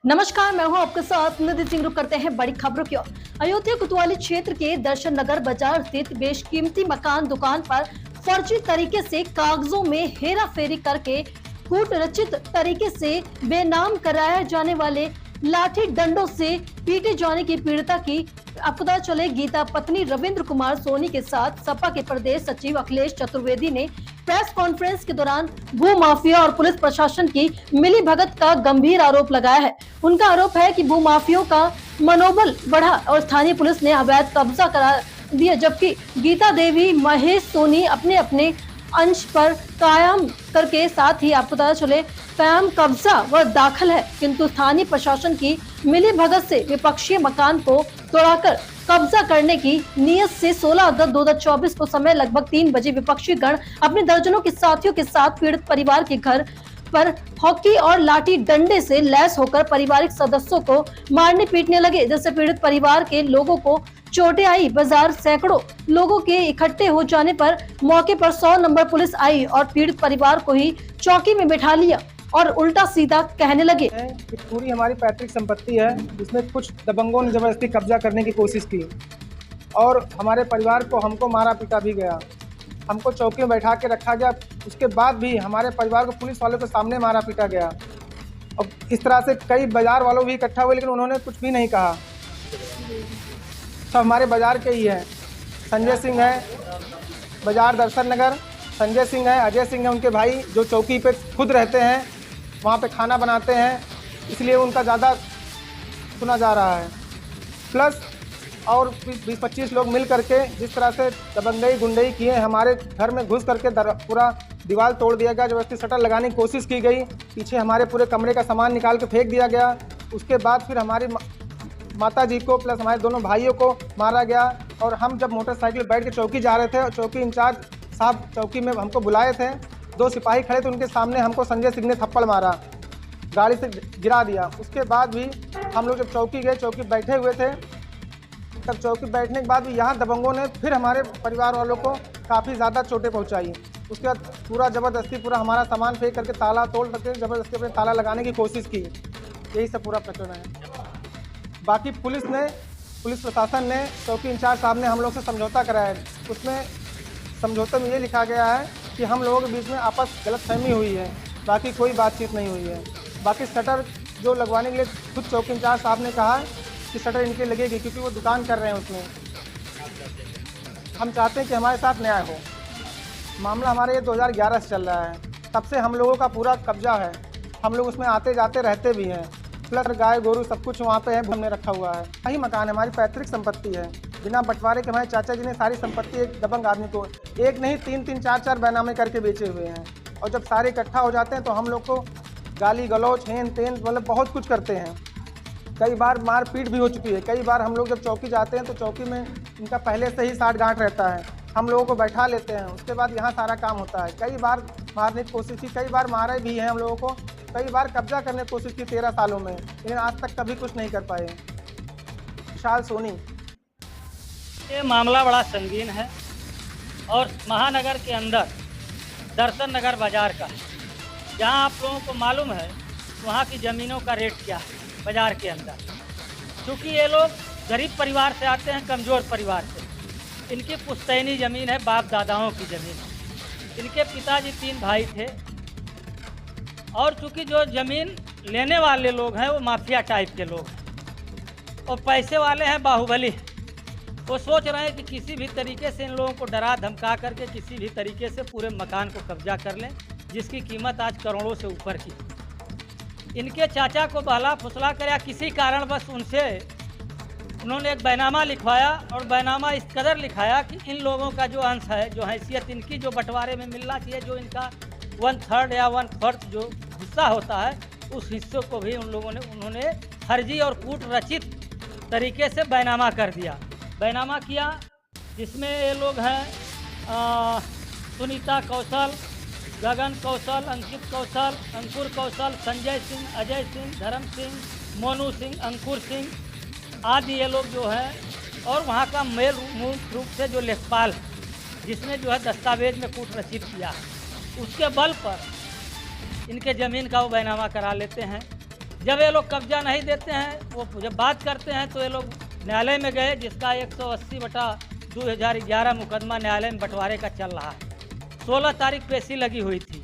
नमस्कार, मैं हूं आपके साथ निधि सिंह। रुक करते हैं बड़ी खबरों की ओर। अयोध्या कोतवाली क्षेत्र के दर्शन नगर बाजार स्थित बेशकीमती मकान दुकान पर फर्जी तरीके से कागजों में हेरा फेरी करके कूट रचित तरीके से बेनाम कराया जाने वाले लाठी डंडों से पीटे जाने की पीड़िता की आपको पता चले गीता पत्नी रविंद्र कुमार सोनी के साथ सपा के प्रदेश सचिव अखिलेश चतुर्वेदी ने प्रेस कॉन्फ्रेंस के दौरान भू माफिया और पुलिस प्रशासन की मिली भगत का गंभीर आरोप लगाया है। उनका आरोप है कि भू माफियों का मनोबल बढ़ा और स्थानीय पुलिस ने अवैध कब्जा करा दिया, जबकि गीता देवी महेश सोनी अपने अपने अंश पर कायम करके साथ ही आपको पता चले कायम कब्जा व दाखिल है, किंतु स्थानीय प्रशासन की मिली भगत से विपक्षी मकान को तोड़ाकर कब्जा करने की नीयत से 16 अगस्त 2024 को समय लगभग 3 बजे विपक्षी गण अपने दर्जनों के साथियों के साथ पीड़ित परिवार के घर पर हॉकी और लाठी डंडे से लैस होकर पारिवारिक सदस्यों को मारने पीटने लगे, जिससे पीड़ित परिवार के लोगों को चोटें आई। बाजार सैकड़ों लोगों के इकट्ठे हो जाने पर मौके पर 100 नंबर पुलिस आई और पीड़ित परिवार को ही चौकी में बिठा लिया और उल्टा सीधा कहने लगे कि पूरी हमारी पैतृक संपत्ति है, जिसमें कुछ दबंगों ने जबरदस्ती कब्जा करने की कोशिश की और हमारे परिवार को हमको मारा पीटा भी गया। हमको चौकी में बैठा के रखा गया। उसके बाद भी हमारे परिवार को पुलिस वालों के सामने मारा पीटा गया और इस तरह से कई बाजार वालों भी इकट्ठा हुए, लेकिन उन्होंने कुछ भी नहीं कहा। सब हमारे बाजार के ही है। संजय सिंह है, बाजार दर्शन नगर, संजय सिंह है, अजय सिंह है, उनके भाई जो चौकी पे खुद रहते हैं, वहाँ पे खाना बनाते हैं, इसलिए उनका ज़्यादा सुना जा रहा है। प्लस और 20-25 लोग मिल करके जिस तरह से दबंगई गुंडई किए, हमारे घर में घुस करके पूरा दीवार तोड़ दिया गया, जबरदस्ती शटर लगाने की कोशिश की गई, पीछे हमारे पूरे कमरे का सामान निकाल के फेंक दिया गया। उसके बाद फिर हमारी माता जी को प्लस हमारे दोनों भाइयों को मारा गया। और हम जब मोटरसाइकिल बैठ के चौकी जा रहे थे और चौकी इंचार्ज साहब चौकी में हमको बुलाए थे, 2 सिपाही खड़े थे, उनके सामने हमको संजय सिंह ने थप्पड़ मारा, गाड़ी से गिरा दिया। उसके बाद भी हम लोग जब चौकी गए, चौकी बैठे हुए थे, तब चौकी बैठने के बाद भी यहाँ दबंगों ने फिर हमारे परिवार वालों को काफ़ी ज़्यादा चोटें पहुँचाई। उसके बाद पूरा ज़बरदस्ती पूरा हमारा सामान फेंक करके ताला तोड़ करके ज़बरदस्ती अपने ताला लगाने की कोशिश की। यही सब पूरा प्रकरण है। बाकी पुलिस प्रशासन ने चौकी इंचार्ज साहब ने हम लोग से समझौता कराया है। उसमें समझौते में ये लिखा गया है कि हम लोगों के बीच में आपस गलतफहमी हुई है, बाकी कोई बातचीत नहीं हुई है। बाकी शटर जो लगवाने के लिए खुद चौकी इंचार्ज साहब ने कहा कि शटर इनके लगेगी, क्योंकि वो दुकान कर रहे हैं उसमें। हम चाहते हैं कि हमारे साथ न्याय हो। मामला हमारे ये 2011 से चल रहा है, तब से हम लोगों का पूरा कब्जा है। हम लोग उसमें आते जाते रहते भी हैं, प्लस गाय गोरू सब कुछ वहाँ पे है, हमने रखा हुआ है। वही मकान हमारी पैतृक संपत्ति है। बिना बंटवारे के हमारे चाचा जी ने सारी संपत्ति एक दबंग आदमी को एक नहीं 3-3 4-4 बैनामे करके बेचे हुए हैं। और जब सारे इकट्ठा हो जाते हैं तो हम लोग को गाली गलौज हेन तेन मतलब बहुत कुछ करते हैं। कई बार मारपीट भी हो चुकी है। कई बार हम लोग जब चौकी जाते हैं तो चौकी में इनका पहले से ही साठ गांठ रहता है, हम लोगों को बैठा लेते हैं, उसके बाद यहाँ सारा काम होता है। कई बार मारने की कोशिश की, कई बार मारे भी हैं हम लोगों को, कई बार कब्जा करने की कोशिश की 13 सालों में, लेकिन आज तक कभी कुछ नहीं कर पाए। विशाल सोनी। ये मामला बड़ा संगीन है और महानगर के अंदर दर्शन नगर बाजार का, जहाँ आप लोगों को मालूम है वहाँ की ज़मीनों का रेट क्या है बाज़ार के अंदर। क्योंकि ये लोग गरीब परिवार से आते हैं, कमज़ोर परिवार से। इनकी पुश्तैनी ज़मीन है, बाप दादाओं की ज़मीन है। इनके पिताजी 3 भाई थे और चूँकि जो ज़मीन लेने वाले लोग हैं वो माफिया टाइप के लोग हैं और पैसे वाले हैं, बाहुबली। वो सोच रहे हैं कि किसी भी तरीके से इन लोगों को डरा धमका करके किसी भी तरीके से पूरे मकान को कब्जा कर लें, जिसकी कीमत आज करोड़ों से ऊपर की। इनके चाचा को बहला फुसला कर या किसी कारणवश उनसे उन्होंने एक बैनामा लिखवाया और बैनामा इस कदर लिखाया कि इन लोगों का जो अंश है, जो हैसियत इनकी जो बंटवारे में मिलना चाहिए, जो इनका 1/3 या 1/4 जो हिस्सा होता है, उस हिस्से को भी उन्होंने फर्जी और कूट रचित तरीके से बैनामा कर दिया। बैनामा किया जिसमें ये लोग हैं सुनीता कौशल, गगन कौशल, अंकित कौशल, अंकुर कौशल, संजय सिंह, अजय सिंह, धर्म सिंह, मोनू सिंह, अंकुर सिंह आदि ये लोग जो हैं। और वहाँ का मूल रूप से जो लेखपाल है, जिसने जो है दस्तावेज में कूट रसीद किया है, उसके बल पर इनके ज़मीन का वो बैनामा करा लेते हैं जब ये लोग कब्जा नहीं देते हैं, वो जब बात करते हैं तो ये लोग न्यायालय में गए, जिसका 180/2011 मुकदमा न्यायालय में बंटवारे का चल रहा है। 16 तारीख पेशी लगी हुई थी।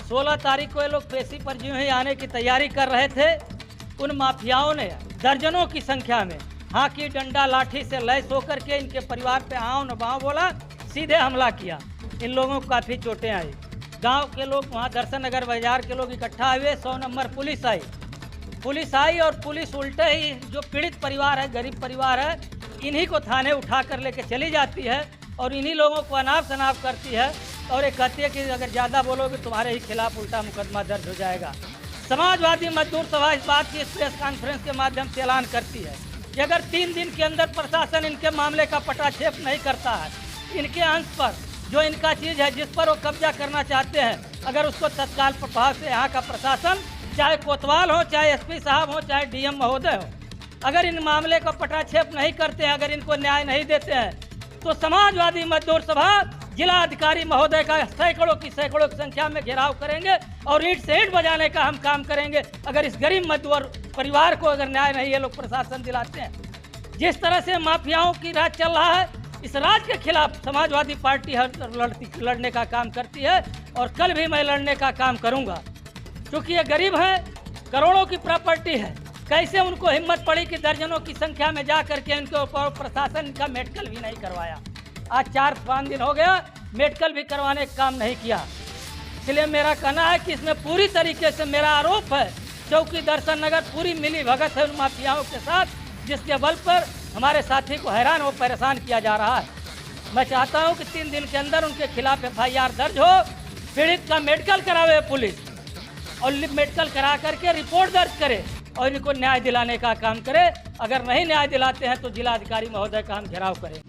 16 तारीख को ये लोग पेशी पर जो ही आने की तैयारी कर रहे थे, उन माफियाओं ने दर्जनों की संख्या में हाथी डंडा लाठी से लैस होकर के इनके परिवार पे आओ न बाओ बोला, सीधे हमला किया। इन लोगों को काफ़ी चोटें आई। गांव के लोग वहाँ दर्शन नगर बाजार के लोग इकट्ठा हुए। 100 नंबर पुलिस आई और पुलिस उल्टे ही जो पीड़ित परिवार है, गरीब परिवार है, इन्हीं को थाने उठा कर लेके चली जाती है और इन्हीं लोगों को अनाप शनाप करती है और ये कहती है कि अगर ज़्यादा बोलोगे तुम्हारे ही खिलाफ उल्टा मुकदमा दर्ज हो जाएगा। समाजवादी मजदूर सभा इस बात की प्रेस कॉन्फ्रेंस के माध्यम से ऐलान करती है कि अगर 3 दिन के अंदर प्रशासन इनके मामले का पटाक्षेप नहीं करता है, इनके अंश पर जो इनका चीज़ है जिस पर वो कब्जा करना चाहते हैं, अगर उसको तत्काल प्रभाव से यहाँ का प्रशासन, चाहे कोतवाल हो, चाहे एसपी साहब हो, चाहे डीएम महोदय हो, अगर इन मामले का पटाक्षेप नहीं करते हैं, अगर इनको न्याय नहीं देते हैं, तो समाजवादी मजदूर सभा जिला अधिकारी महोदय का सैकड़ों की संख्या में घेराव करेंगे और ईंट से ईंट बजाने का हम काम करेंगे अगर इस गरीब मजदूर परिवार को अगर न्याय नहीं ये लोग प्रशासन दिलाते हैं। जिस तरह से माफियाओं की राज चल रहा है, इस राज के खिलाफ समाजवादी पार्टी लड़ने का काम करती है और कल भी मैं लड़ने का काम करूंगा। क्योंकि ये गरीब हैं, करोड़ों की प्रॉपर्टी है, कैसे उनको हिम्मत पड़ी कि दर्जनों की संख्या में जा करके इनके ऊपर प्रशासन का मेडिकल भी नहीं करवाया। आज 4-5 दिन हो गया, मेडिकल भी करवाने का काम नहीं किया। इसलिए मेरा कहना है कि इसमें पूरी तरीके से मेरा आरोप है, चौकी दर्शन नगर पूरी मिली भगत है उन माफियाओं के साथ, जिसके बल पर हमारे साथी को हैरान और परेशान किया जा रहा है। मैं चाहता हूं कि 3 दिन के अंदर उनके खिलाफ FIR दर्ज हो, पीड़ित का मेडिकल करावे पुलिस और मेडिकल करा करके रिपोर्ट दर्ज करे और इनको न्याय दिलाने का काम करे। अगर नहीं न्याय दिलाते हैं तो जिला अधिकारी महोदय का हम घेराव करें।